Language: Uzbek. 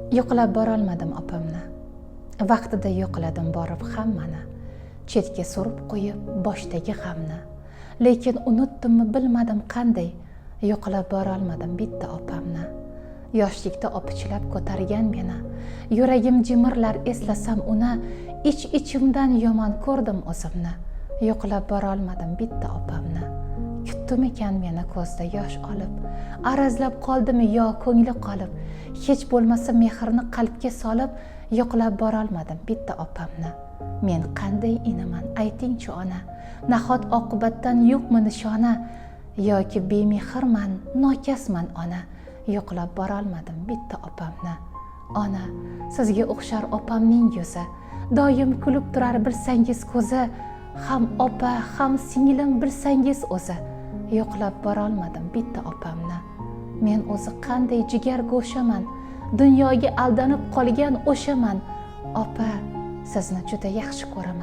Yo'qlab borolmadim opamni. Vaqtida yo'qladim borib hammani. Chetga surib qo'yib boshdagi g'amni. Lekin unutdimmi bilmadim qanday. Yo'qlab borolmadim bitta opamni. Yoshlikda opichlab ko'targan meni. Yuragim jimirlar eslasam uni. Ich-ichimdan yomon ko'rdim o'zimni. Yo'qlab borolmadim bitta opamni. Kutdim ekan meni ko'zda yosh olib. Arazlab qoldimi yo ko'ngli qolib. Hech bo'lmasa mehrni qalbga solib, yo'qlab borolmadim bitta opamni. Men qanday inaman ayting-chi ona. Nahot oqibatdan yo'qmi nishona yoki bemehrman, nokasman ona. Yo'qlab borolmadim bitta opamni. Ona, sizga o'xshar opamning yuzi. Doim kulib turar bilsangiz ko'zi. Ham opa, ham singlim bilsangiz o'zi. Yo'qlab borolmadim bitta opamni. Men o'zi qanday jigar go'shaman. Dunyoga aldanib qolgan o'shaman. Opa, sizni juda yaxshi ko'raman.